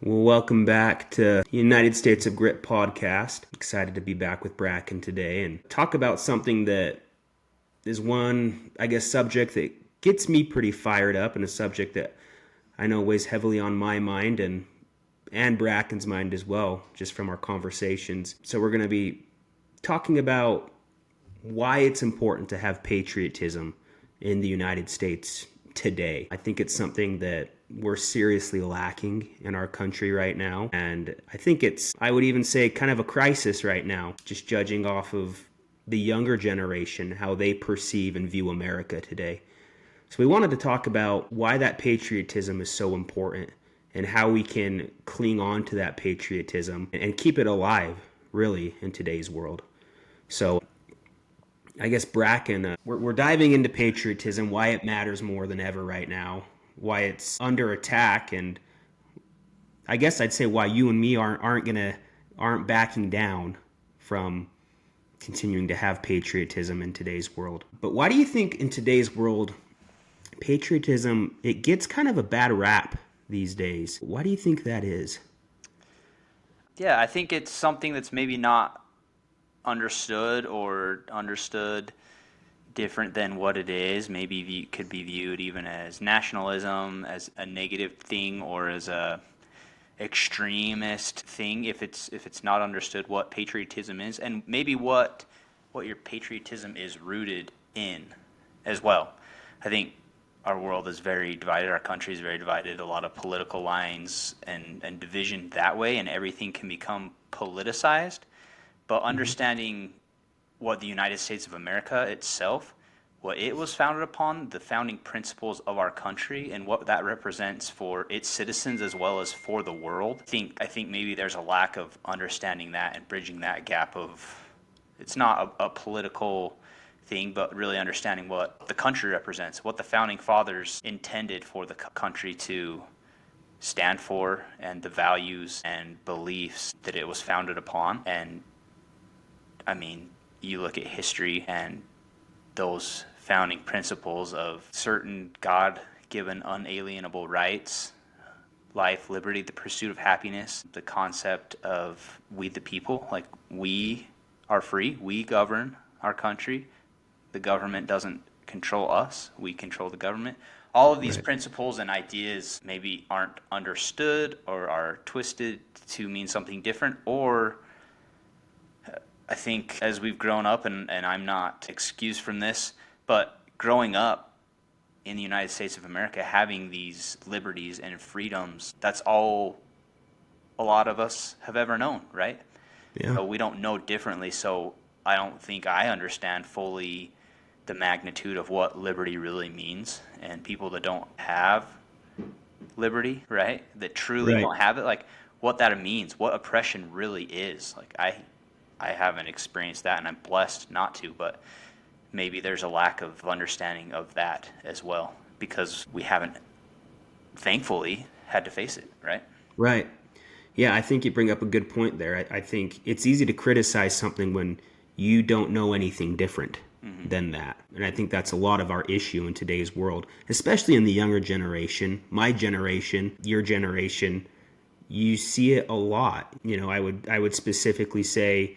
Well, welcome back to United States of Grit podcast. Excited to be back with Bracken today and talk about something that is one, subject that gets me pretty fired up and a subject that I know weighs heavily on my mind and Bracken's mind as well, just from our conversations. So we're going to be talking about why it's important to have patriotism in the United States today. I think it's something that we're seriously lacking in our country right now. And I think I would even say, kind of a crisis right now, just judging off of the younger generation, how they perceive and view America today. So we wanted to talk about why that patriotism is so important and how we can cling on to that patriotism and keep it alive, really, in today's world. So I guess Bracken, we're diving into patriotism, why it matters more than ever right now, why it's under attack, and I guess I'd say why you and me aren't backing down from continuing to have patriotism in today's world. But why do you think in today's world patriotism, it gets kind of a bad rap these days? Why do you think that is? Yeah, I think it's something that's maybe not understood or understood different than what it is. Maybe could be viewed even as nationalism, as a negative thing, or as a extremist thing if it's not understood what patriotism is and maybe what your patriotism is rooted in as well. I think our world is very divided, our country is very divided, a lot of political lines and division that way, and everything can become politicized. But understanding what the United States of America itself, what it was founded upon, the founding principles of our country, and what that represents for its citizens as well as for the world. I think maybe there's a lack of understanding that and bridging that gap of it's not a political thing, but really understanding what the country represents, what the founding fathers intended for the country to stand for, and the values and beliefs that it was founded upon. And I mean, you look at history and those founding principles of certain God-given unalienable rights, life, liberty, the pursuit of happiness, the concept of we the people, like we are free, we govern our country, the government doesn't control us, we control the government. All of these Right. principles and ideas maybe aren't understood or are twisted to mean something different, or I think as we've grown up, and I'm not excused from this, but growing up in the United States of America, having these liberties and freedoms, that's all a lot of us have ever known, right? Yeah. So we don't know differently. So I don't think I understand fully the magnitude of what liberty really means. And people that don't have liberty, right, that truly Right. don't have it, like what that means, what oppression really is. Like I haven't experienced that, and I'm blessed not to, but maybe there's a lack of understanding of that as well because we haven't, thankfully, had to face it, right? Right. Yeah, I think you bring up a good point there. I think it's easy to criticize something when you don't know anything different than that. And I think that's a lot of our issue in today's world, especially in the younger generation, my generation, your generation. You see it a lot. I would specifically say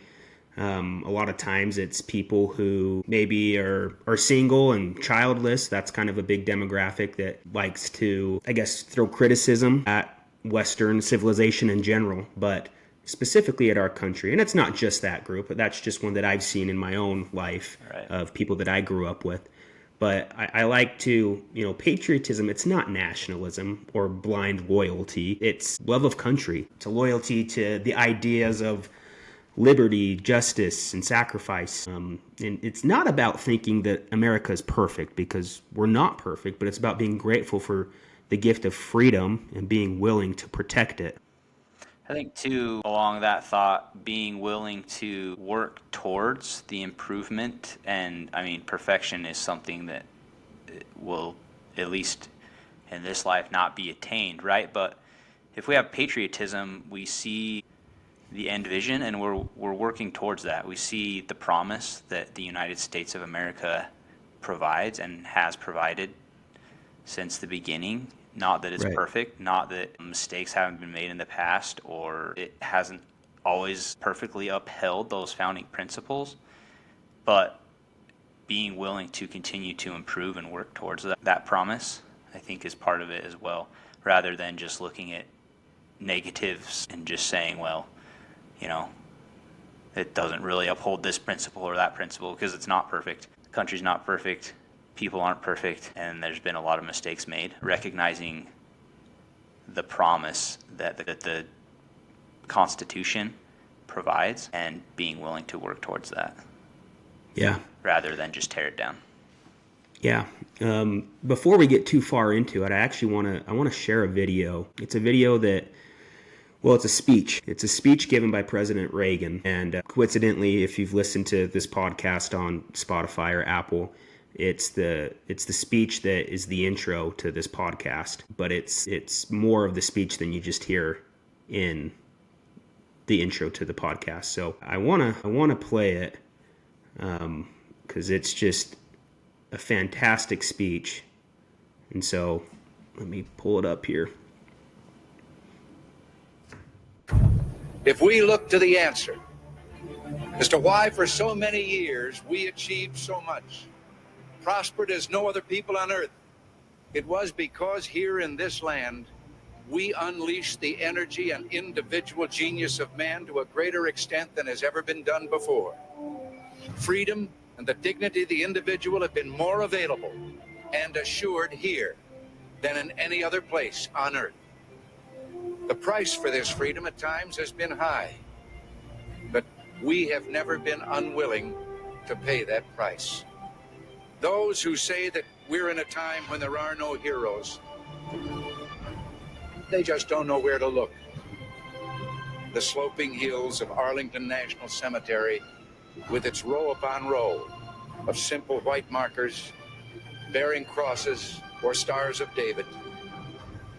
a lot of times it's people who maybe are single and childless. That's kind of a big demographic that likes to, I guess, throw criticism at Western civilization in general, but specifically at our country. And it's not just that group, but that's just one that I've seen in my own life Right. of people that I grew up with. But I like to, patriotism, it's not nationalism or blind loyalty. It's love of country. It's a loyalty to the ideas of liberty, justice, and sacrifice. And it's not about thinking that America is perfect, because we're not perfect, but it's about being grateful for the gift of freedom and being willing to protect it. I think, too, along that thought, being willing to work towards the improvement, and I mean, perfection is something that will, at least in this life, not be attained, right? But if we have patriotism, we see the end vision, and we're working towards that. We see the promise that the United States of America provides and has provided since the beginning, Not that it's Right. perfect, not that mistakes haven't been made in the past or it hasn't always perfectly upheld those founding principles, but being willing to continue to improve and work towards that promise, I think, is part of it as well, rather than just looking at negatives and just saying, well, you know, it doesn't really uphold this principle or that principle because it's not perfect. The country's not perfect. People aren't perfect. And there's been a lot of mistakes made. Recognizing the promise that the Constitution provides and being willing to work towards that. Yeah. Rather than just tear it down. Yeah. Before we get too far into it, I want to share a video. It's a video that, well, it's a speech. It's a speech given by President Reagan. And coincidentally, if you've listened to this podcast on Spotify or Apple, it's the speech that is the intro to this podcast. But it's more of the speech than you just hear in the intro to the podcast. So I wanna play it because it's just a fantastic speech. And so let me pull it up here. If we look to the answer as to why for so many years we achieved so much, prospered as no other people on earth, it was because here in this land we unleashed the energy and individual genius of man to a greater extent than has ever been done before. Freedom and the dignity of the individual have been more available and assured here than in any other place on earth. The price for this freedom at times has been high, but we have never been unwilling to pay that price. Those who say that we're in a time when there are no heroes, they just don't know where to look. The sloping hills of Arlington National Cemetery, with its row upon row of simple white markers bearing crosses or stars of David,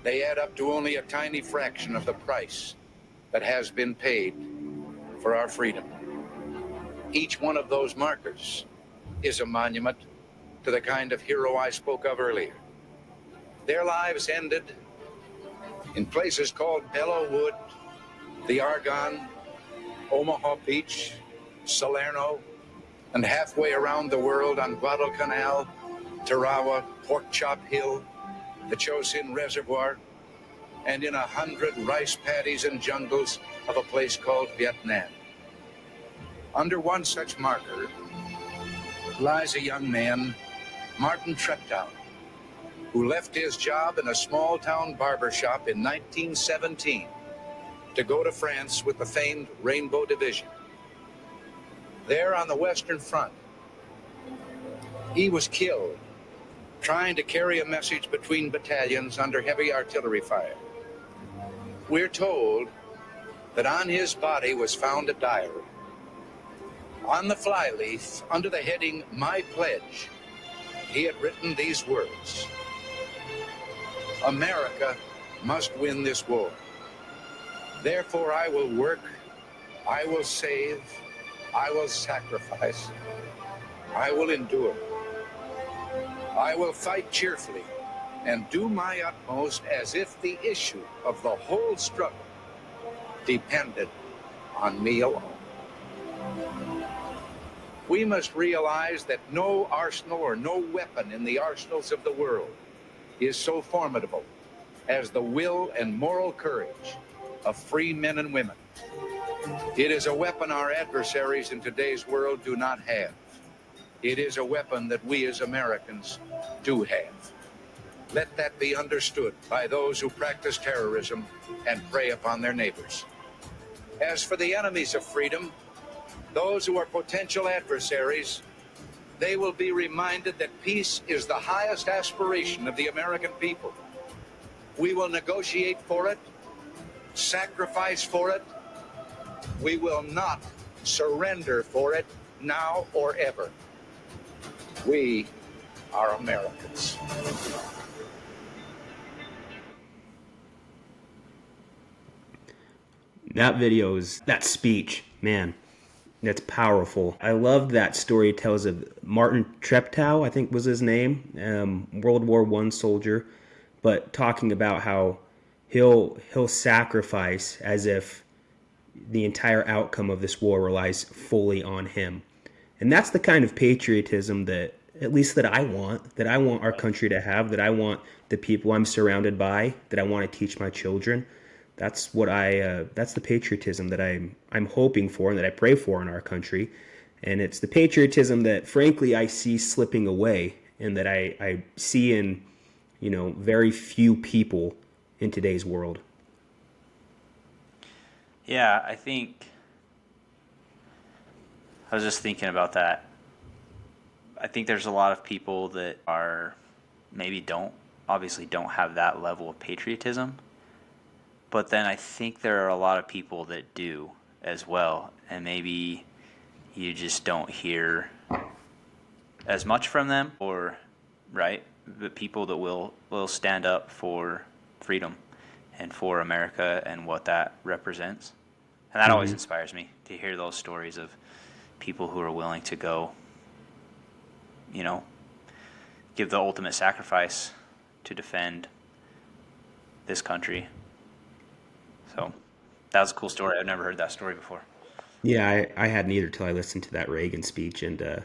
they add up to only a tiny fraction of the price that has been paid for our freedom. Each one of those markers is a monument to the kind of hero I spoke of earlier. Their lives ended in places called Belleau Wood, the Argonne, Omaha Beach, Salerno, and halfway around the world on Guadalcanal, Tarawa, Pork Chop Hill, the Chosin Reservoir, and in 100 rice paddies and jungles of a place called Vietnam. Under one such marker lies a young man, Martin Treptow, who left his job in a small-town barber shop in 1917 to go to France with the famed Rainbow Division. There on the Western Front, he was killed trying to carry a message between battalions under heavy artillery fire. We're told that on his body was found a diary. On the flyleaf, under the heading, "My Pledge," he had written these words: "America must win this war. Therefore I will work, I will save, I will sacrifice, I will endure. I will fight cheerfully and do my utmost as if the issue of the whole struggle depended on me alone." We must realize that no arsenal or no weapon in the arsenals of the world is so formidable as the will and moral courage of free men and women. It is a weapon our adversaries in today's world do not have. It is a weapon that we as Americans do have. Let that be understood by those who practice terrorism and prey upon their neighbors. As for the enemies of freedom, those who are potential adversaries, they will be reminded that peace is the highest aspiration of the American people. We will negotiate for it, sacrifice for it. We will not surrender for it now or ever. We are Americans. That speech, man, that's powerful. I loved that story it tells of Martin Treptow, I think was his name, World War I soldier, but talking about how he'll sacrifice as if the entire outcome of this war relies fully on him. And that's the kind of patriotism that, at least that I want our country to have, that I want the people I'm surrounded by, that I want to teach my children. That's that's the patriotism that I'm hoping for and that I pray for in our country. And it's the patriotism that, frankly, I see slipping away and that I see in, very few people in today's world. Yeah, I was just thinking about that. I think there's a lot of people that are maybe obviously don't have that level of patriotism. But then I think there are a lot of people that do as well. And maybe you just don't hear as much from them, or, right? The people that will stand up for freedom and for America and what that represents. And that always inspires me to hear those stories of people who are willing to go, give the ultimate sacrifice to defend this country. So that was a cool story. I've never heard that story before. Yeah, I hadn't either till I listened to that Reagan speech. And,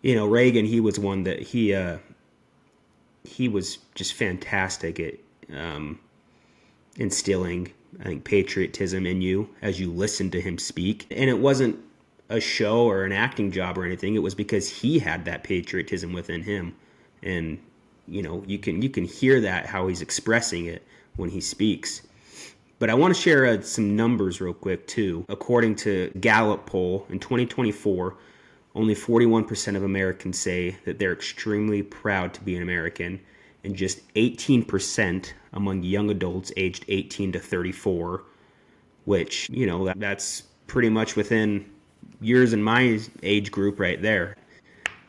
Reagan, he was one that he was just fantastic at instilling, I think, patriotism in you as you listened to him speak. And it wasn't a show or an acting job or anything. It was because he had that patriotism within him. And, you can hear that, how he's expressing it when he speaks. But I want to share some numbers real quick, too. According to Gallup poll, in 2024, only 41% of Americans say that they're extremely proud to be an American, and just 18% among young adults aged 18 to 34, which, that's pretty much within years in my age group right there.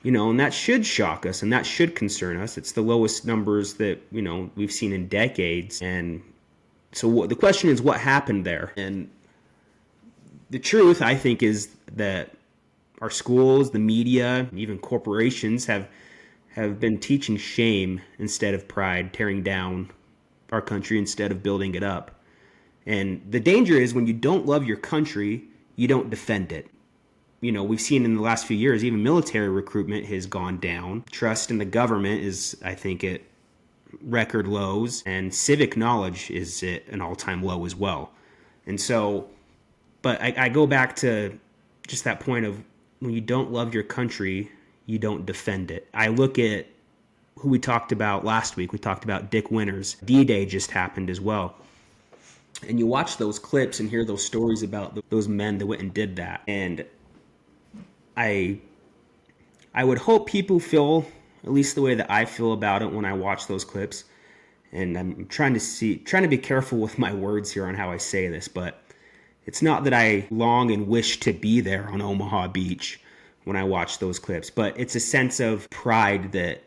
And that should shock us, and that should concern us. It's the lowest numbers that, we've seen in decades. And so the question is, what happened there? And the truth, I think, is that our schools, the media, even corporations have been teaching shame instead of pride, tearing down our country instead of building it up. And the danger is when you don't love your country, you don't defend it. We've seen in the last few years, even military recruitment has gone down. Trust in the government is, I think, at record lows, and civic knowledge is at an all-time low as well. And so, but I go back to just that point of when you don't love your country, you don't defend it. I look at who we talked about last week. We talked about Dick Winters. D-Day just happened as well. And you watch those clips and hear those stories about those men that went and did that. And I would hope people feel at least the way that I feel about it when I watch those clips. And I'm trying to be careful with my words here on how I say this, but it's not that I long and wish to be there on Omaha Beach when I watch those clips, but it's a sense of pride that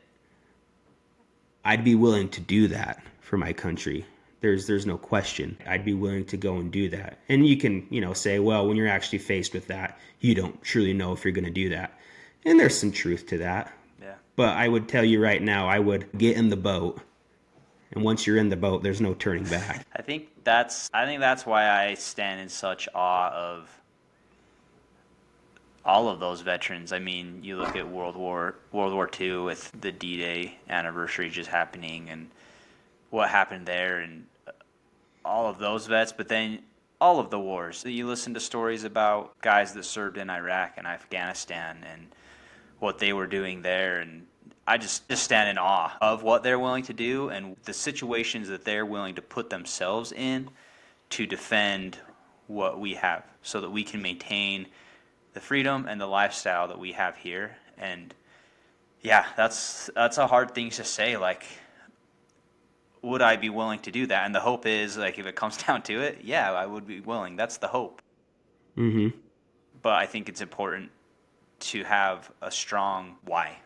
I'd be willing to do that for my country. There's no question. I'd be willing to go and do that. And you can, say, well, when you're actually faced with that, you don't truly know if you're going to do that. And there's some truth to that. Yeah. But I would tell you right now, I would get in the boat. And once you're in the boat, there's no turning back. I think that's why I stand in such awe of all of those veterans. I mean, you look at World War II with the D-Day anniversary just happening and what happened there, and all of those vets, but then all of the wars. You listen to stories about guys that served in Iraq and Afghanistan and what they were doing there, and I just stand in awe of what they're willing to do and the situations that they're willing to put themselves in to defend what we have so that we can maintain the freedom and the lifestyle that we have here. And yeah, that's a hard thing to say. Like, would I be willing to do that? And the hope is, like, if it comes down to it, yeah, I would be willing. That's the hope. Mm-hmm. But I think it's important to have a strong why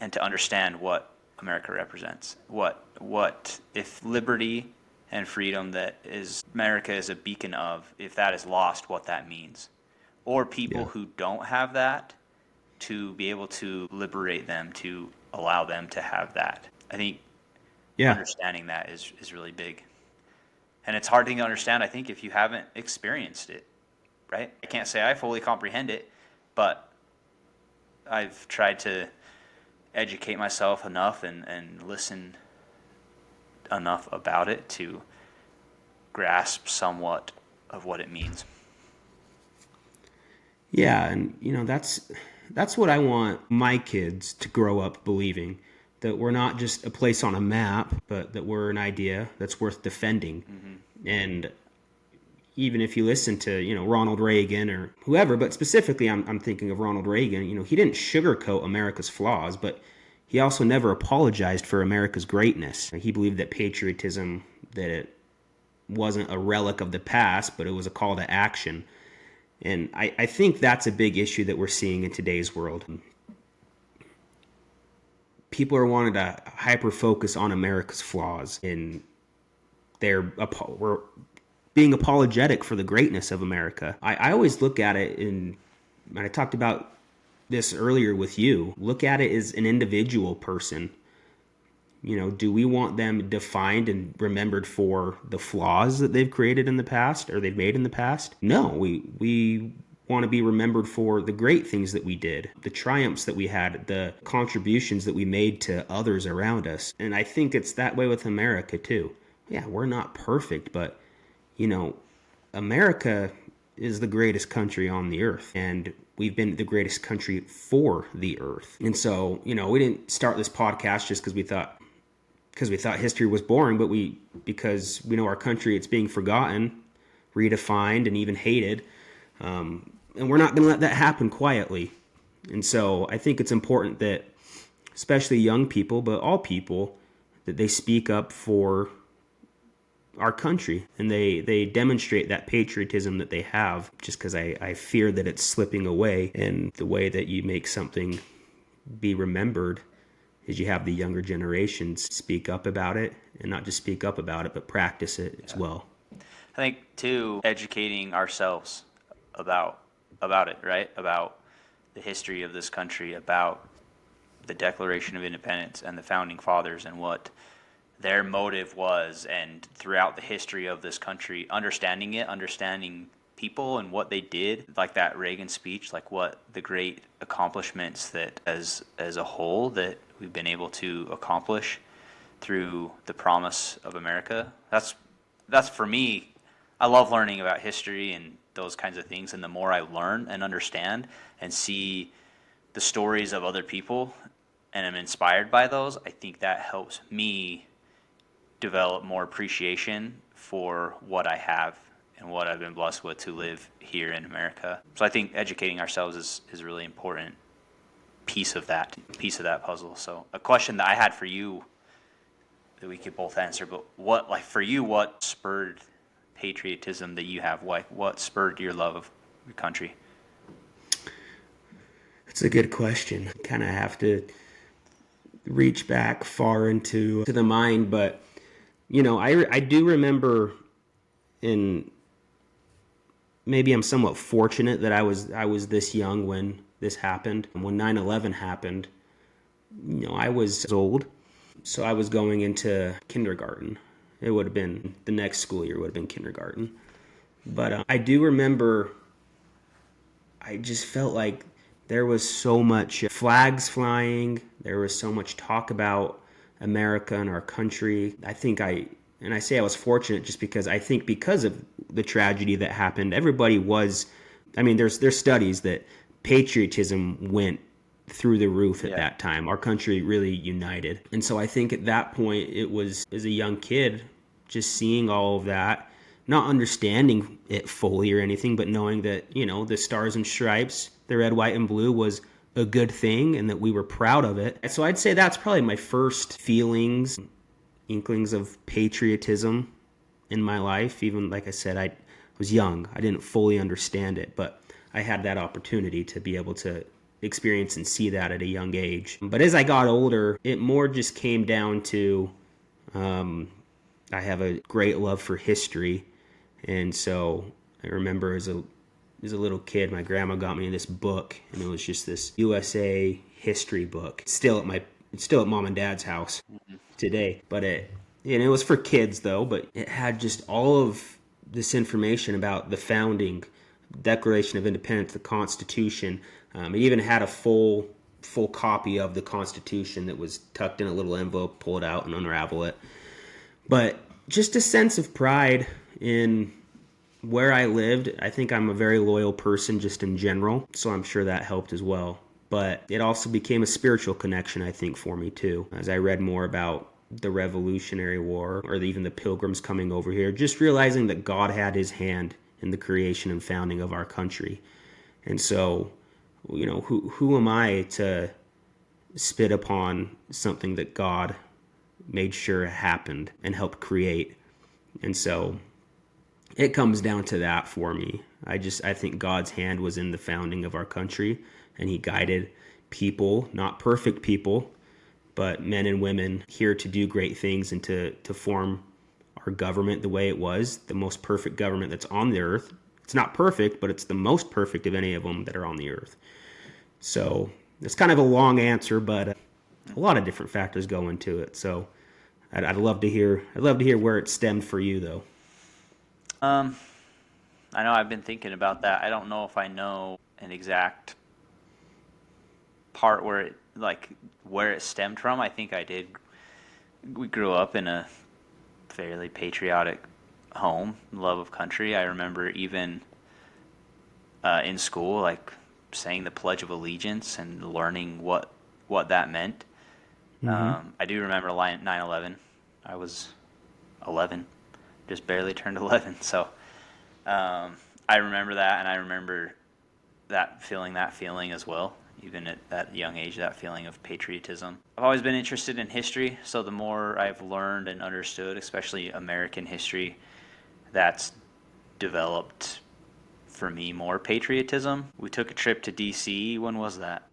and to understand what America represents. What if liberty and freedom that is America is a beacon of, if that is lost, what that means. Or people who don't have that, to be able to liberate them, to allow them to have that. I think Yeah. understanding that is really big. And it's hard to understand, I think, if you haven't experienced it, right? I can't say I fully comprehend it, but I've tried to educate myself enough and listen enough about it to grasp somewhat of what it means. Yeah, and that's what I want my kids to grow up believing, that we're not just a place on a map, but that we're an idea that's worth defending. And even if you listen to, Ronald Reagan or whoever, but specifically I'm thinking of Ronald Reagan, he didn't sugarcoat America's flaws, but he also never apologized for America's greatness. He believed that patriotism, that it wasn't a relic of the past, but it was a call to action. And I think that's a big issue that we're seeing in today's world. People are wanting to hyper focus on America's flaws, and we're being apologetic for the greatness of America. I always look at it, and I talked about this earlier with you, look at it as an individual person. Do we want them defined and remembered for the flaws that they've created in the past or they've made in the past? No, we want to be remembered for the great things that we did, the triumphs that we had, the contributions that we made to others around us. And I think it's that way with America too. Yeah, we're not perfect, but America is the greatest country on the earth, and we've been the greatest country for the earth. And so, we didn't start this podcast just because we thought history was boring, but because we know our country, it's being forgotten, redefined, and even hated. And we're not going to let that happen quietly. And so I think it's important that, especially young people, but all people, that they speak up for our country, and they demonstrate that patriotism that they have, just because I fear that it's slipping away. And the way that you make something be remembered is you have the younger generations speak up about it, and not just speak up about it, but practice it as well. I think too, educating ourselves about it, right? About the history of this country, about the Declaration of Independence and the founding fathers and what their motive was, and throughout the history of this country, understanding people and what they did, like that Reagan speech, like what the great accomplishments that as a whole that we've been able to accomplish through the promise of America. That's for me. I love learning about history and those kinds of things, and the more I learn and understand and see the stories of other people and am inspired by those, I think that helps me develop more appreciation for what I have and what I've been blessed with to live here in America. So I think educating ourselves is a really important piece of that puzzle. So a question that I had for you that we could both answer, but what spurred patriotism that you have? What spurred your love of your country? It's a good question. Kind of have to reach back far into the mind, but I do remember, and maybe I'm somewhat fortunate that I was this young when this happened. When 9/11 happened, I was old, so I was going into kindergarten. It would have been the next school year would have been kindergarten. But I do remember, I just felt like there was so much flags flying. There was so much talk about America and our country. I say I was fortunate just because I think because of the tragedy that happened, everybody was, there's studies that patriotism went through the roof at that time. Our country really united. And so I think at that point, it was, as a young kid, just seeing all of that, not understanding it fully or anything, but knowing that, the stars and stripes, the red, white, and blue was a good thing and that we were proud of it. So I'd say that's probably my first inklings of patriotism in my life. Even, like I said, I was young. I didn't fully understand it, but I had that opportunity to be able to experience and see that at a young age. But as I got older, it more just came down to I have a great love for history. And so I remember as a little kid, my grandma got me this book, and it was just this USA history book. It's still at It's still at mom and dad's house today, but it was for kids though, but it had just all of this information about the founding, Declaration of Independence, the Constitution. It even had a full copy of the Constitution that was tucked in a little envelope, pull it out and unravel it. But just a sense of pride in where I lived. I think I'm a very loyal person just in general, so I'm sure that helped as well. But it also became a spiritual connection, I think, for me too. As I read more about the Revolutionary War or even the Pilgrims coming over here, just realizing that God had his hand in the creation and founding of our country. And so, who am I to spit upon something that God made sure happened and helped create? And so it comes down to that for me. I think God's hand was in the founding of our country, and he guided people, not perfect people, but men and women here to do great things and to form our government the way it was, the most perfect government that's on the earth. It's not perfect, but it's the most perfect of any of them that are on the earth. So it's kind of a long answer, but a lot of different factors go into it. So I'd love to hear where it stemmed for you, though. I know I've been thinking about that. I don't know if I know an exact part where it stemmed from. I think I did. We grew up in a fairly patriotic home, love of country. I remember even in school, like saying the Pledge of Allegiance and learning what that meant. Mm-hmm. I do remember 9/11. I was 11, just barely turned 11. So I remember that, and I remember that feeling as well, even at that young age, that feeling of patriotism. I've always been interested in history, so the more I've learned and understood, especially American history, that's developed for me more patriotism. We took a trip to DC. When was that?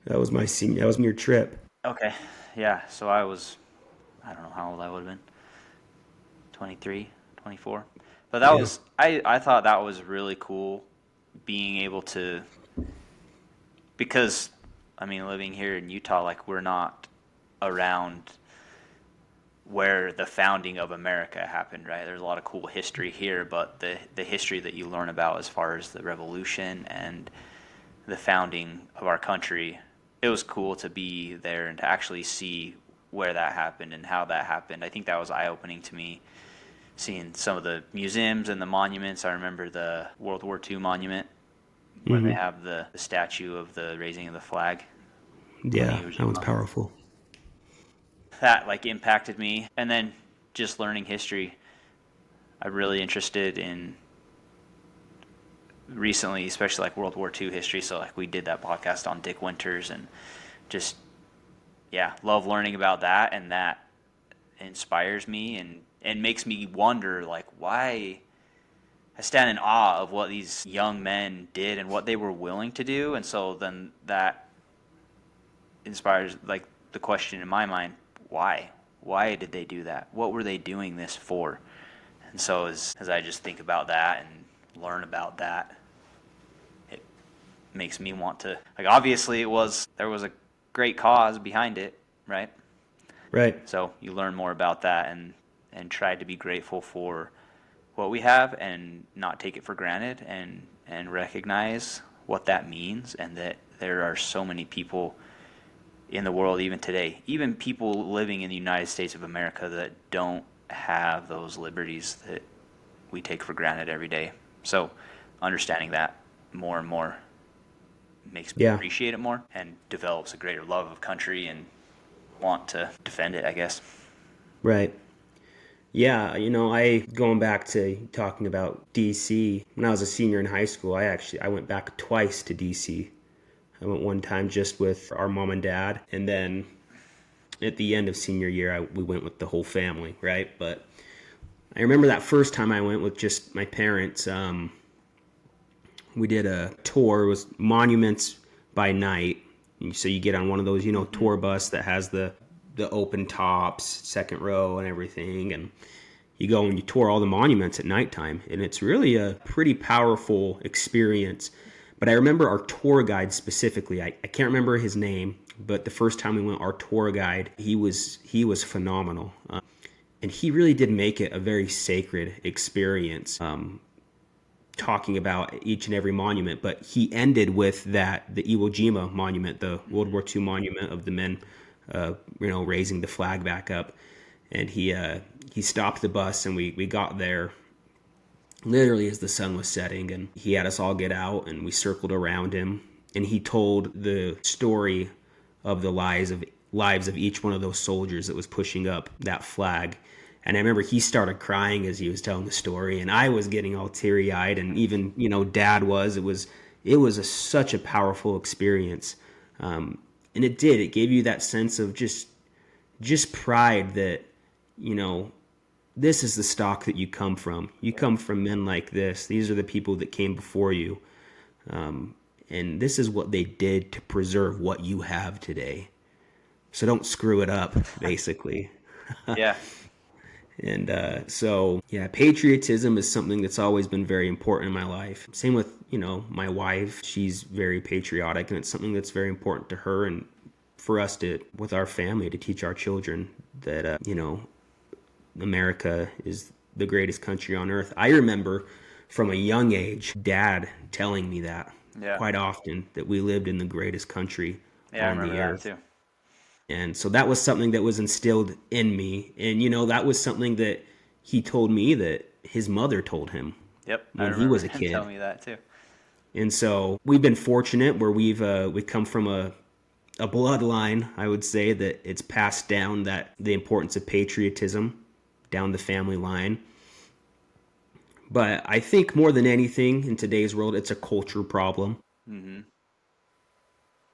That was your trip. Okay, yeah, so I don't know how old I would have been, 23, 24. But that was, I thought that was really cool, being able to, because, I mean, living here in Utah, like, we're not around where the founding of America happened, right? There's a lot of cool history here, but the history that you learn about as far as the revolution and the founding of our country, it was cool to be there and to actually see where that happened and how that happened. I think that was eye-opening to me, seeing some of the museums and the monuments. I remember the World War II monument where they have the statue of the raising of the flag. Yeah, that one's powerful. That impacted me. And then just learning history, I'm really interested in recently, especially World War II history. So we did that podcast on Dick Winters, and just love learning about that, and that inspires me and makes me wonder why. I stand in awe of what these young men did and what they were willing to do, and so then that inspires the question in my mind: why did they do that? What were they doing this for? And so as I just think about that and learn about that, it makes me want to, obviously there was a great cause behind it, right? Right. So you learn more about that and try to be grateful for what we have and not take it for granted, and recognize what that means, and that there are so many people in the world even today, even people living in the United States of America, that don't have those liberties that we take for granted every day. So understanding that more and more makes me appreciate it more, and develops a greater love of country and want to defend it, I guess. Right. Yeah, going back to talking about DC, when I was a senior in high school, I went back twice to DC. I went one time just with our mom and dad, and then at the end of senior year, we went with the whole family, right? But I remember that first time I went with just my parents. We did a tour. It was Monuments by Night. So you get on one of those, tour bus that has the open tops, second row and everything. And you go and you tour all the monuments at nighttime. And it's really a pretty powerful experience. But I remember our tour guide specifically. I can't remember his name. but the first time we went, our tour guide, he was phenomenal. And he really did make it a very sacred experience, talking about each and every monument. But he ended with the Iwo Jima monument, the World War II monument of the men, raising the flag back up. And he stopped the bus, and we got there literally as the sun was setting, and he had us all get out, and we circled around him, and he told the story of the lives of each one of those soldiers that was pushing up that flag. And I remember he started crying as he was telling the story, and I was getting all teary-eyed, and even Dad was. It was such a powerful experience, and it gave you that sense of just pride that this is the stock that you come from. You come from men like this. These are the people that came before you. And this is what they did to preserve what you have today. So don't screw it up, basically. Yeah. And patriotism is something that's always been very important in my life. Same with, my wife. She's very patriotic, and it's something that's very important to her, and for us with our family, to teach our children that, America is the greatest country on earth. I remember from a young age, Dad telling me that quite often, that we lived in the greatest country on the earth. That too. And so that was something that was instilled in me. And, that was something that he told me that his mother told him when he was a kid. Tell me that too. And so we've been fortunate where we come from a bloodline, I would say, that it's passed down, that the importance of patriotism down the family line. But I think more than anything in today's world, it's a culture problem. Mm-hmm.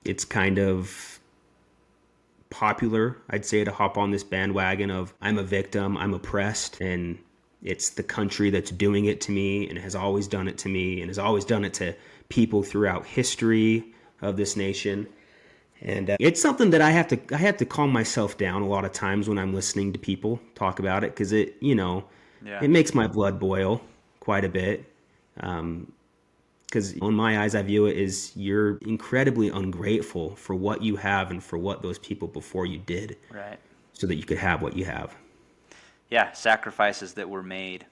It's kind of popular, I'd say, to hop on this bandwagon of I'm a victim, I'm oppressed, and it's the country that's doing it to me, and has always done it to me, and has always done it to people throughout history of this nation. And it's something that I have to calm myself down a lot of times when I'm listening to people talk about it, because it makes my blood boil quite a bit. Because in my eyes, I view it as you're incredibly ungrateful for what you have and for what those people before you did, right? So that you could have what you have. Yeah, sacrifices that were made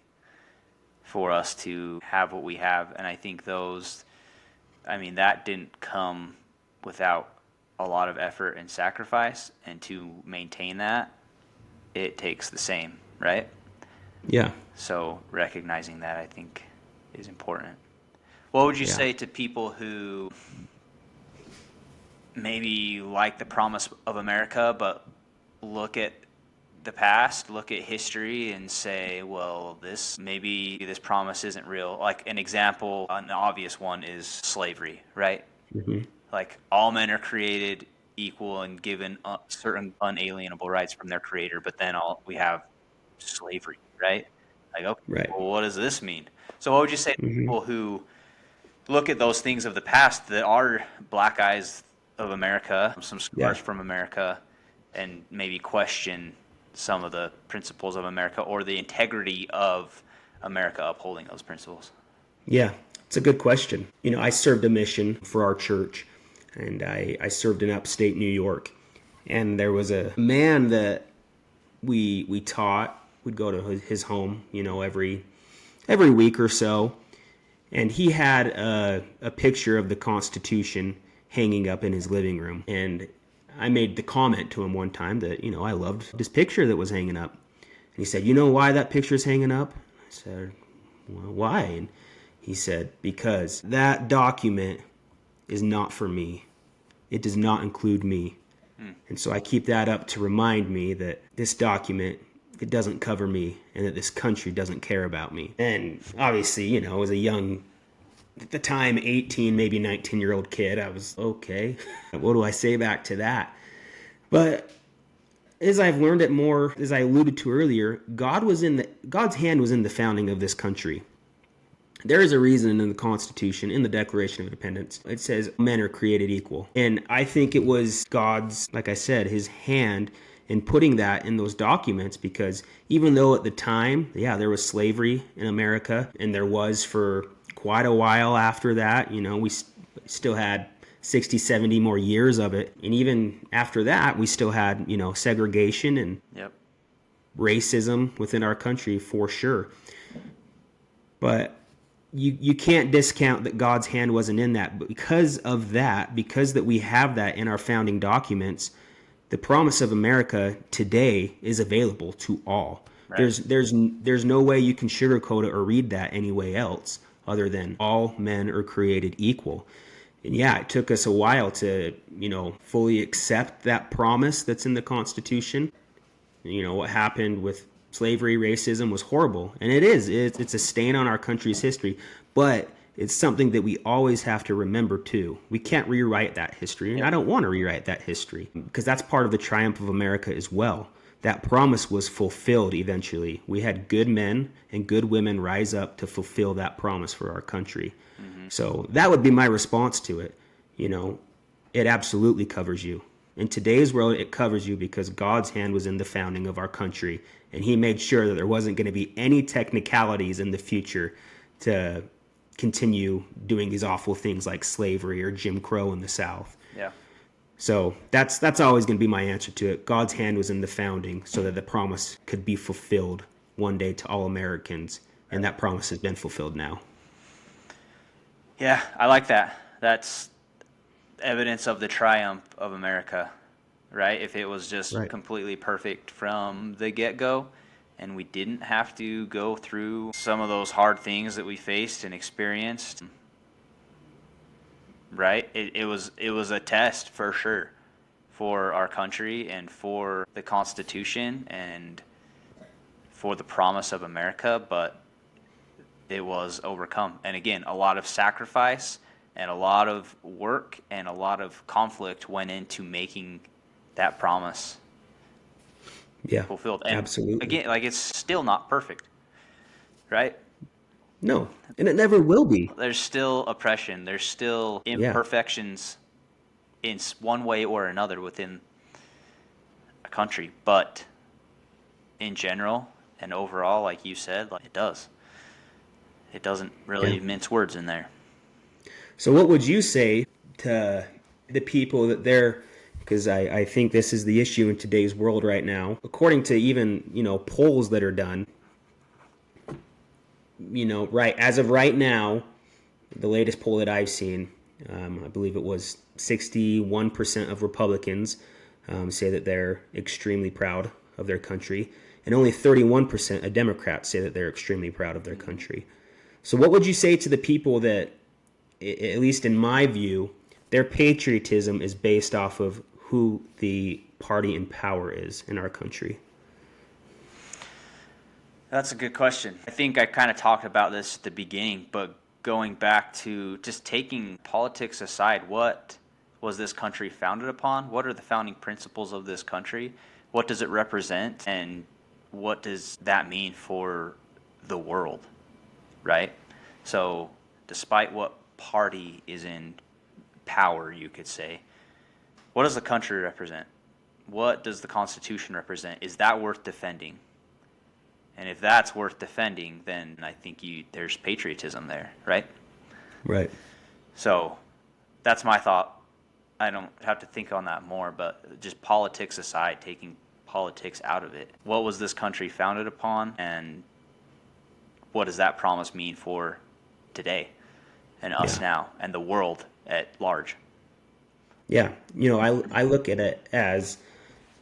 for us to have what we have, and I think that didn't come without a lot of effort and sacrifice, and to maintain that, it takes the same, right? Yeah. So recognizing that, I think, is important. What would you say to people who maybe like the promise of America, but look at the past, look at history, and say, well, this promise isn't real? Like an example, an obvious one is slavery, right? Mm-hmm. Like all men are created equal and given certain unalienable rights from their creator, but then we have slavery, right? Like, okay, right. Well, what does this mean? So what would you say to people who look at those things of the past that are black eyes of America, some scars from America, and maybe question some of the principles of America or the integrity of America upholding those principles? Yeah, it's a good question. I served a mission for our church, and I served in upstate New York. And there was a man that we taught. We'd go to his home, every week or so. And he had a picture of the Constitution hanging up in his living room. And I made the comment to him one time that, I loved this picture that was hanging up. And he said, "You know why that picture's hanging up?" I said, "Well, why?" And he said, "Because that document is not for me. It does not include me. And so I keep that up to remind me that this document, it doesn't cover me, and that this country doesn't care about me." And obviously, as a young, at the time, 18, maybe 19-year-old kid, I was, okay, what do I say back to that? But as I've learned it more, as I alluded to earlier, God's hand was in the founding of this country. There is a reason in the Constitution, in the Declaration of Independence, it says men are created equal. And I think it was God's, like I said, his hand in putting that in those documents, because even though at the time, there was slavery in America, and there was for quite a while after that, we still had 60, 70 more years of it. And even after that, we still had, segregation and Yep. racism within our country for sure. But you can't discount that God's hand wasn't in that. But because of that, because that we have that in our founding documents, the promise of America today is available to all. Right. There's no way you can sugarcoat it or read that any way else other than all men are created equal. And yeah, it took us a while to, fully accept that promise that's in the Constitution. What happened with slavery, racism was horrible. And it is. It's a stain on our country's history. But it's something that we always have to remember, too. We can't rewrite that history. And I don't want to rewrite that history because that's part of the triumph of America as well. That promise was fulfilled eventually. We had good men and good women rise up to fulfill that promise for our country. Mm-hmm. So that would be my response to it. It absolutely covers you. In today's world, it covers you because God's hand was in the founding of our country, and he made sure that there wasn't going to be any technicalities in the future to continue doing these awful things like slavery or Jim Crow in the South. Yeah. So that's always going to be my answer to it. God's hand was in the founding so that the promise could be fulfilled one day to all Americans, and that promise has been fulfilled now. Yeah, I like that. That's evidence of the triumph of America, right? If it was just completely perfect from the get-go and we didn't have to go through some of those hard things that we faced and experienced, right? It was a test for sure for our country and for the Constitution and for the promise of America, but it was overcome. And again, a lot of sacrifice and a lot of work and a lot of conflict went into making that promise fulfilled. And absolutely. Again, it's still not perfect, right? No, and it never will be. There's still oppression. There's still imperfections in one way or another within a country. But in general and overall, like you said, it does. It doesn't really mince words in there. So what would you say to the people that because I think this is the issue in today's world right now, according to even, polls that are done, as of right now, the latest poll that I've seen, I believe it was 61% of Republicans say that they're extremely proud of their country, and only 31% of Democrats say that they're extremely proud of their country. So what would you say to the people that, at least in my view, their patriotism is based off of who the party in power is in our country? That's a good question. I think I kind of talked about this at the beginning, but going back to just taking politics aside, what was this country founded upon? What are the founding principles of this country? What does it represent? And what does that mean for the world, right? So despite what party is in power, you could say, what does the country represent? What does the Constitution represent? Is that worth defending? And if that's worth defending, then I think there's patriotism there, right? Right. So that's my thought. I don't have to think on that more, but just politics aside, taking politics out of it, what was this country founded upon, and what does that promise mean for today and us now and the world at large? Yeah, I look at it as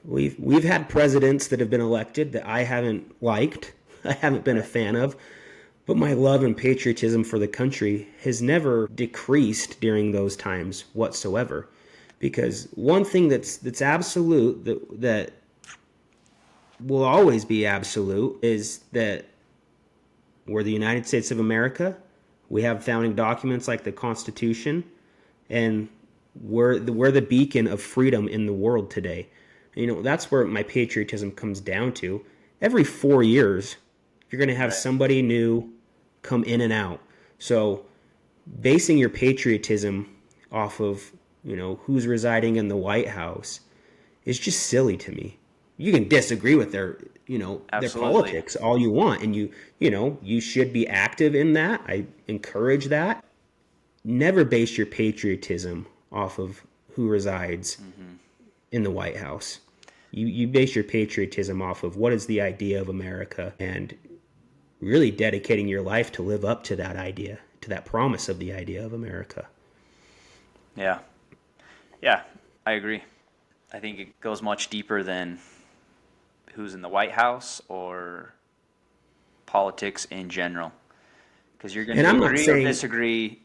we've had presidents that have been elected that I haven't liked, I haven't been a fan of, but my love and patriotism for the country has never decreased during those times whatsoever. Because one thing that's absolute, that will always be absolute, is that we're the United States of America. We have founding documents like the Constitution, and we're the beacon of freedom in the world today. That's where my patriotism comes down to. Every 4 years, you're going to have somebody new come in and out. So basing your patriotism off of, who's residing in the White House is just silly to me. You can disagree with their politics all you want, and you should be active in that. I encourage that. Never base your patriotism off of who resides in the White House. You base your patriotism off of what is the idea of America, and really dedicating your life to live up to that idea, to that promise of the idea of America. Yeah. Yeah, I agree. I think it goes much deeper than who's in the White House or politics in general. Because you're going And to I'm not agree or saying, disagree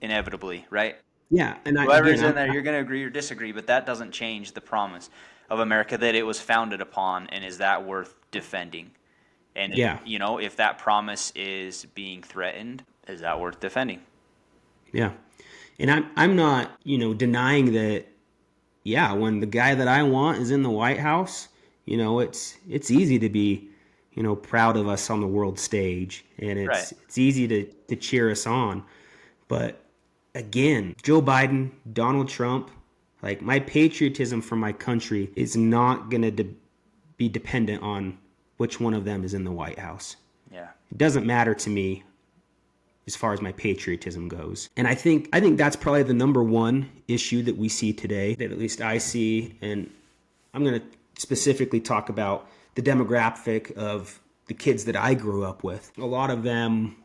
inevitably, right? yeah, and Whoever's in there, you're going to agree or disagree, but that doesn't change the promise of America that it was founded upon, and is that worth defending? And, yeah, if that promise is being threatened, is that worth defending? yeah. And I'm not, denying that, yeah, when the guy that I want is in the White House, it's easy to be, proud of us on the world stage, and Right. it's easy to cheer us on. But again, Joe Biden, Donald Trump, like, my patriotism for my country is not going to be dependent on which one of them is in the White House. Yeah. It doesn't matter to me as far as my patriotism goes. And I think that's probably the number one issue that we see today, that at least I see. And I'm going to specifically talk about the demographic of the kids that I grew up with. A lot of them,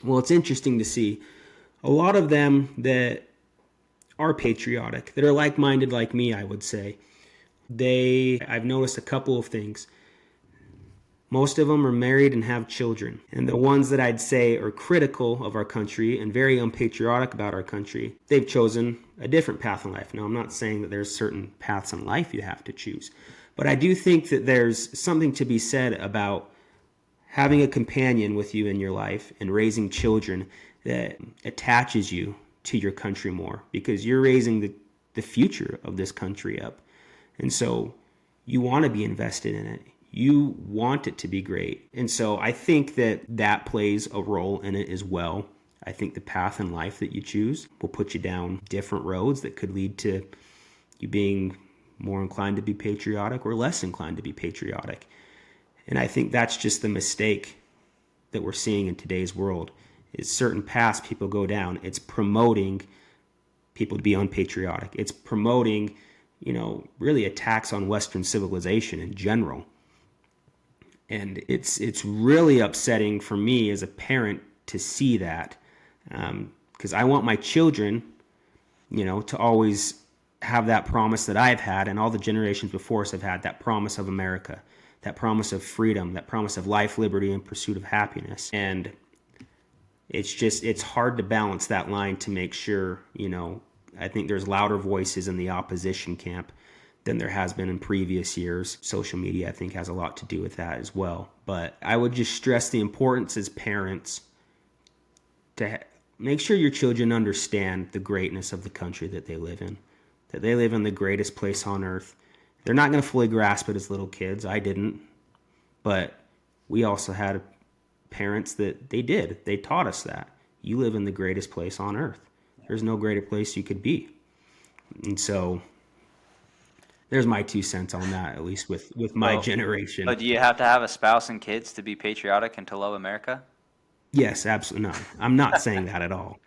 well, it's interesting to see, a lot of them that are patriotic, that are like-minded like me, I would say, I've noticed a couple of things. Most of them are married and have children. And the ones that I'd say are critical of our country and very unpatriotic about our country, they've chosen a different path in life. Now, I'm not saying that there's certain paths in life you have to choose, but I do think that there's something to be said about having a companion with you in your life and raising children that attaches you to your country more, because you're raising the future of this country up. And so you want to be invested in it. You want it to be great. And so I think that plays a role in it as well. I think the path in life that you choose will put you down different roads that could lead to you being more inclined to be patriotic or less inclined to be patriotic. And I think that's just the mistake that we're seeing in today's world, is certain paths people go down. It's promoting people to be unpatriotic. It's promoting, really attacks on Western civilization in general. And it's really upsetting for me as a parent to see that, because I want my children, to always have that promise that I've had and all the generations before us have had, that promise of America, that promise of freedom, that promise of life, liberty, and pursuit of happiness. And it's hard to balance that line to make sure, I think there's louder voices in the opposition camp than there has been in previous years. Social media, I think, has a lot to do with that as well. But I would just stress the importance as parents to make sure your children understand the greatness of the country that they live in, that they live in the greatest place on earth. They're not going to fully grasp it as little kids. I didn't. But we also had parents that they did. They taught us that. You live in the greatest place on earth. There's no greater place you could be. And so there's my 2 cents on that, at least with my generation. But do you have to have a spouse and kids to be patriotic and to love America? Yes, absolutely. No, I'm not saying that at all.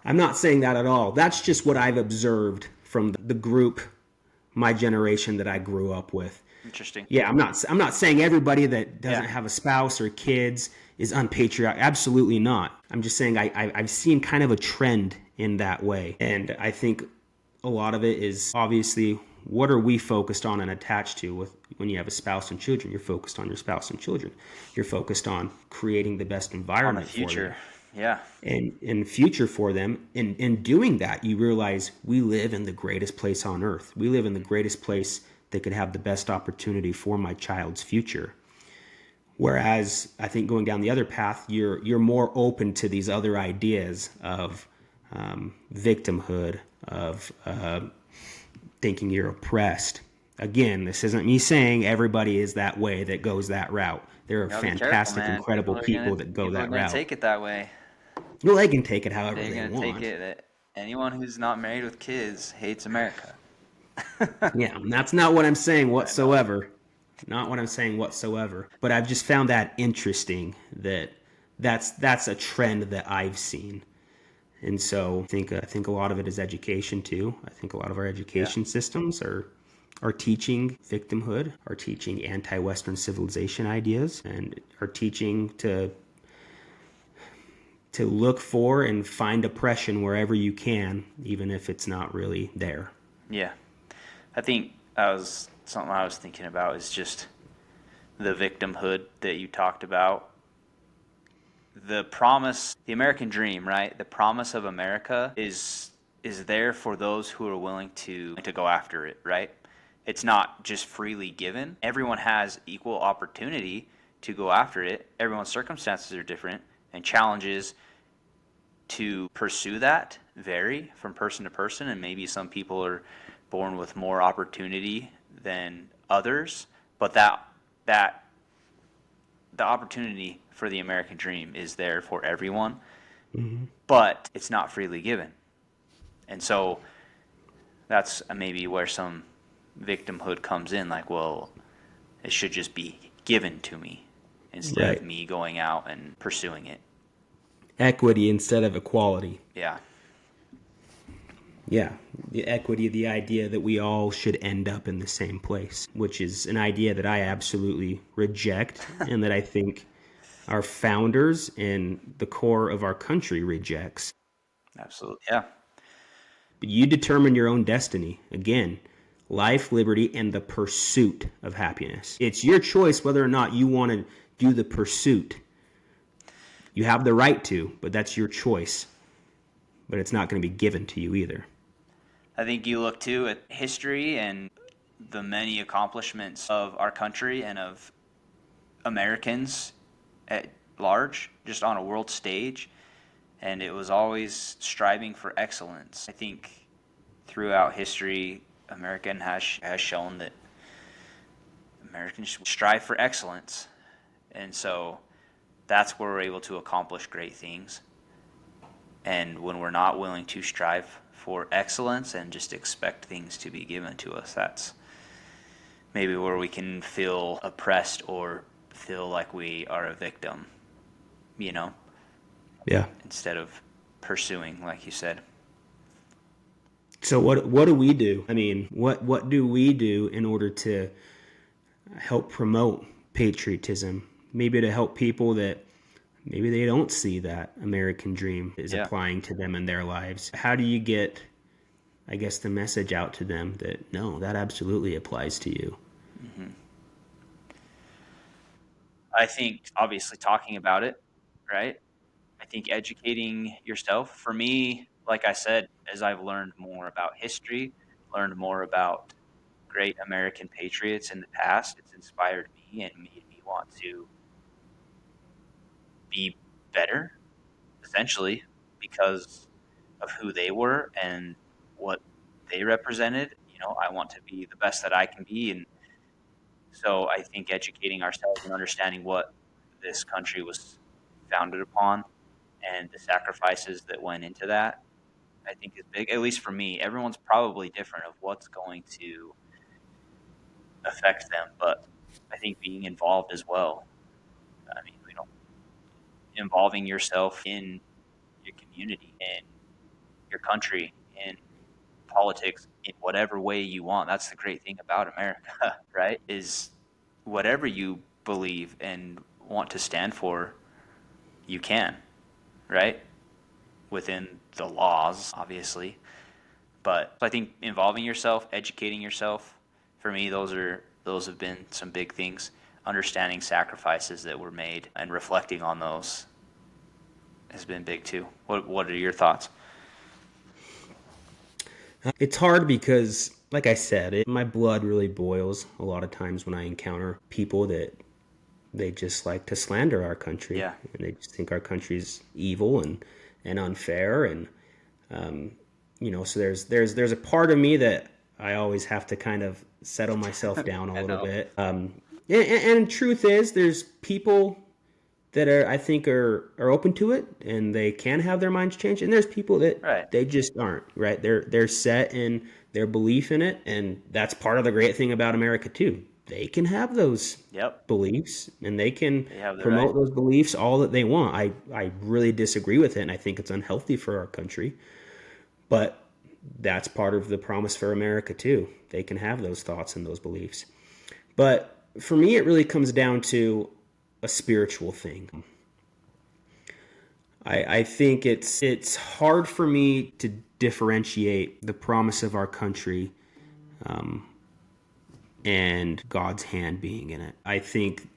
I'm not saying that at all. That's just what I've observed from the group, my generation that I grew up with. Interesting. Yeah, I'm not saying everybody that doesn't have a spouse or kids is unpatriotic. Absolutely not. I'm just saying I've seen kind of a trend in that way. And I think a lot of it is obviously, what are we focused on and attached to when you have a spouse and children? You're focused on your spouse and children. You're focused on creating the best environment for the future. For them. Yeah. And future for them. And in doing that, you realize we live in the greatest place on earth. We live in the greatest place that could have the best opportunity for my child's future. Whereas I think going down the other path, you're more open to these other ideas of victimhood, of thinking you're oppressed. Again, this isn't me saying everybody is that way that goes that route. There are fantastic, incredible people that go that route. Take it that way. Well, they can take it however they want. Take it that anyone who's not married with kids hates America. Yeah, that's not what I'm saying whatsoever. Not what I'm saying whatsoever. But I've just found that interesting, that's a trend that I've seen. And so I think a lot of it is education too. I think a lot of our education systems are teaching victimhood, are teaching anti-Western civilization ideas, and are teaching to look for and find oppression wherever you can, even if it's not really there. Yeah. I think that was something I was thinking about is just the victimhood that you talked about. The promise, the American dream, right? The promise of America is there for those who are willing to go after it, right? It's not just freely given. Everyone has equal opportunity to go after it. Everyone's circumstances are different, and challenges to pursue that vary from person to person, and maybe some people are born with more opportunity than others, but that the opportunity for the American dream is there for everyone, but it's not freely given. And so that's maybe where some victimhood comes in, like, well, it should just be given to me instead of me going out and pursuing it. Equity instead of equality. Yeah. Yeah, the equity, the idea that we all should end up in the same place, which is an idea that I absolutely reject and that I think our founders and the core of our country rejects. Absolutely. Yeah. But you determine your own destiny. Again, life, liberty, and the pursuit of happiness. It's your choice whether or not you want to do the pursuit. You have the right to, but that's your choice. But it's not going to be given to you either. I think you look too at history and the many accomplishments of our country and of Americans at large, just on a world stage, and it was always striving for excellence. I think throughout history, American has shown that Americans strive for excellence, and so that's where we're able to accomplish great things. And when we're not willing to strive for excellence and just expect things to be given to us, that's maybe where we can feel oppressed or feel like we are a victim, Yeah. instead of pursuing, like you said. So what do we do? I mean, what do we do in order to help promote patriotism? Maybe to help people that maybe they don't see that American dream is applying to them in their lives. How do you get, I guess, the message out to them that, no, that absolutely applies to you? Mm-hmm. I think obviously talking about it, right? I think educating yourself. For me, like I said, as I've learned more about history, learned more about great American patriots in the past, it's inspired me and made me want to be better, essentially, because of who they were and what they represented. I want to be the best that I can be. And so I think educating ourselves and understanding what this country was founded upon and the sacrifices that went into that, I think is big, at least for me. Everyone's probably different of what's going to affect them, but I think being involved as well. I mean, involving yourself in your community, in your country, in politics, in whatever way you want. That's the great thing about America, right? Is whatever you believe and want to stand for, you can, right? Within the laws, obviously. But I think involving yourself, educating yourself, for me, those have been some big things. Understanding sacrifices that were made and reflecting on those has been big too. What are your thoughts? It's hard because, like I said, my blood really boils a lot of times when I encounter people that they just like to slander our country. Yeah. And they just think our country's evil and unfair. And, so there's a part of me that I always have to kind of settle myself down a little bit. And truth is, there's people that I think are open to it and they can have their minds changed, and there's people that they just aren't, right? They're set in their belief in it, and that's part of the great thing about America too. they can have those Yep. beliefs and they can They have the right. promote those beliefs all that they want. I really disagree with it, and I think it's unhealthy for our country. But that's part of the promise for America too. They can have those thoughts and those beliefs. But for me, it really comes down to a spiritual thing. I think it's hard for me to differentiate the promise of our country and God's hand being in it. I think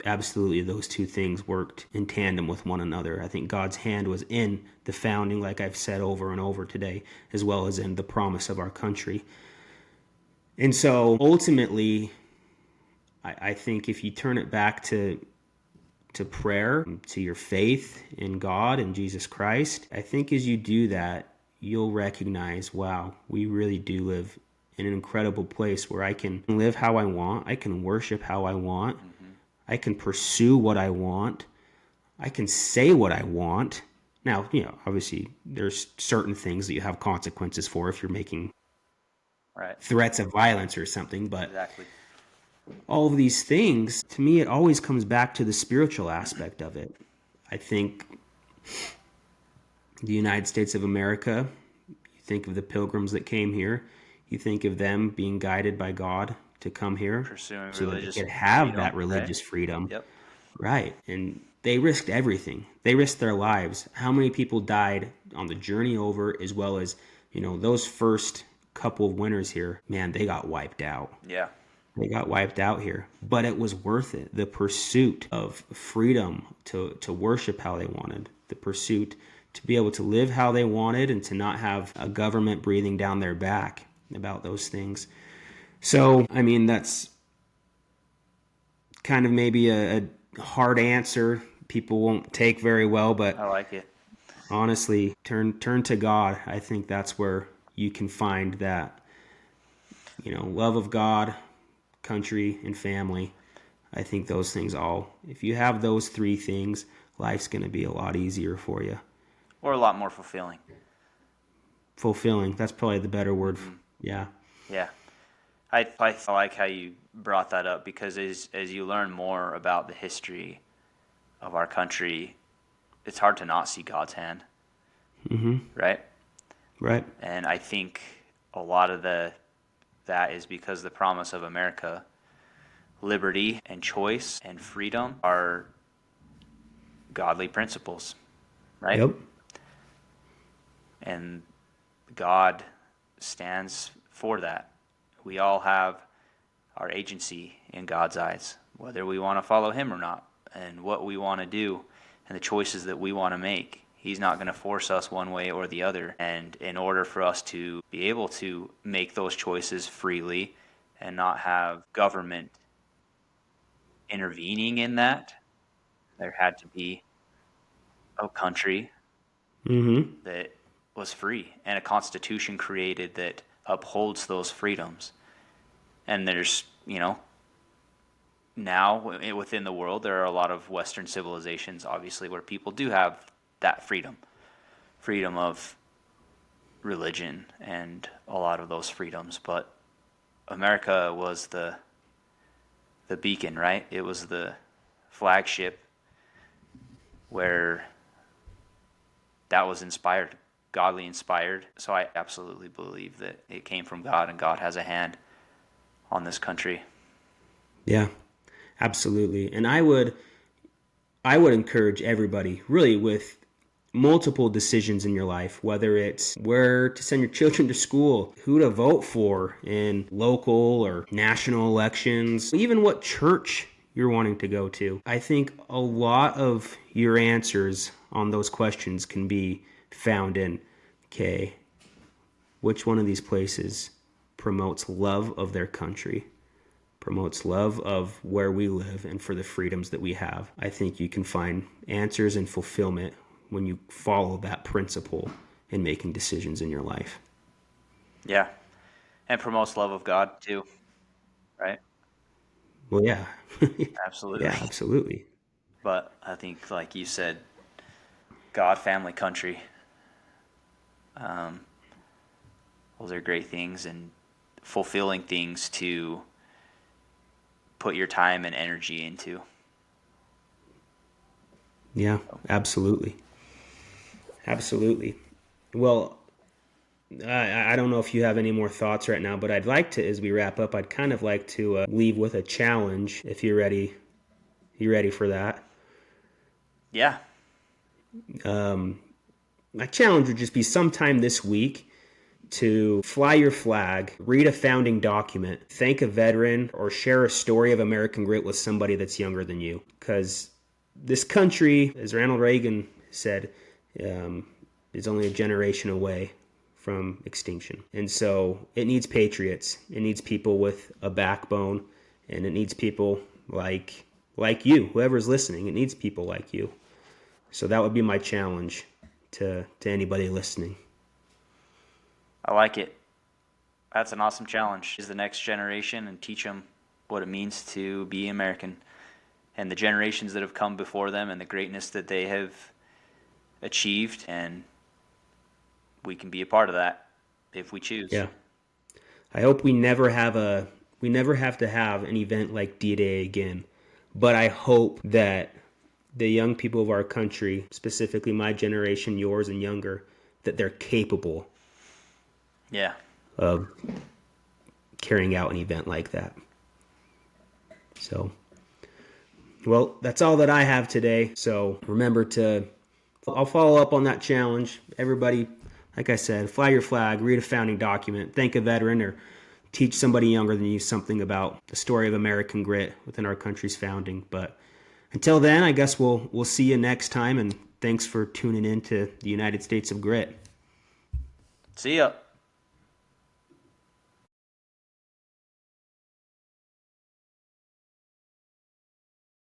absolutely those two things worked in tandem with one another. I think God's hand was in the founding, like I've said over and over today, as well as in the promise of our country. And so ultimately, I think if you turn it back to prayer, to your faith in God and Jesus Christ, I think as you do that, you'll recognize, wow, we really do live in an incredible place where I can live how I want, I can worship how I want, I can pursue what I want, I can say what I want. Now, obviously there's certain things that you have consequences for if you're making Right. threats of violence or something, but Exactly. all of these things, to me, it always comes back to the spiritual aspect of it. I think the United States of America, you think of the pilgrims that came here, you think of them being guided by God to come here Pursuing so that they religious could have freedom, that right? religious freedom. Yep. Right. And they risked everything. They risked their lives. How many people died on the journey over, as well as, those first couple of winters here, man, they got wiped out. Yeah. They got wiped out here, but it was worth it. The pursuit of freedom to worship how they wanted, the pursuit to be able to live how they wanted and to not have a government breathing down their back about those things. So, I mean, that's kind of maybe a hard answer people won't take very well, but I like it. honestly, turn to God. I think that's where you can find that, love of God, country, and family. I think those things all, if you have those three things, life's going to be a lot easier for you. Or a lot more fulfilling. Fulfilling, that's probably the better word. Yeah. Yeah. I like how you brought that up, because as you learn more about the history of our country, it's hard to not see God's hand. Right? Right. And I think a lot of that is because the promise of America, liberty and choice and freedom, are godly principles, right? Yep. And God stands for that. We all have our agency in God's eyes, whether we want to follow him or not, and what we want to do and the choices that we want to make. He's not going to force us one way or the other. And in order for us to be able to make those choices freely and not have government intervening in that, there had to be a country that was free and a constitution created that upholds those freedoms. And there's, now within the world, there are a lot of Western civilizations, obviously, where people do have that freedom of religion and a lot of those freedoms. But America was the beacon, right? It was the flagship where that was inspired, godly inspired. So I absolutely believe that it came from God, and God has a hand on this country. Yeah, absolutely. And I would encourage everybody, really, with multiple decisions in your life, whether it's where to send your children to school, who to vote for in local or national elections, even what church you're wanting to go to. I think a lot of your answers on those questions can be found in, okay, which one of these places promotes love of their country, promotes love of where we live and for the freedoms that we have. I think you can find answers and fulfillment when you follow that principle in making decisions in your life. Yeah. And promotes love of God too, right? Well, yeah. Absolutely. Yeah, absolutely. But I think, like you said, God, family, country, those are great things and fulfilling things to put your time and energy into. Yeah, absolutely. Absolutely. Well, I don't know if you have any more thoughts right now, but I'd like to, as we wrap up, I'd kind of like to leave with a challenge if you're ready. You ready for that? Yeah. My challenge would just be sometime this week to fly your flag, read a founding document, thank a veteran, or share a story of American grit with somebody that's younger than you. Because this country, as Ronald Reagan said, is only a generation away from extinction. And so it needs patriots. It needs people with a backbone, and it needs people like you, whoever's listening. It needs people like you. So that would be my challenge to anybody listening. I like it. That's an awesome challenge. Is the next generation and teach them what it means to be American, and the generations that have come before them and the greatness that they have achieved, and we can be a part of that if we choose. Yeah. I hope we never have to have an event like D-Day again. But I hope that the young people of our country, specifically my generation, yours and younger, that they're capable Yeah. of carrying out an event like that. So, well, that's all that I have today. So remember I'll follow up on that challenge. Everybody, like I said, fly your flag, read a founding document, thank a veteran, or teach somebody younger than you something about the story of American grit within our country's founding. But until then, I guess we'll see you next time, and thanks for tuning in to the United States of Grit. See ya.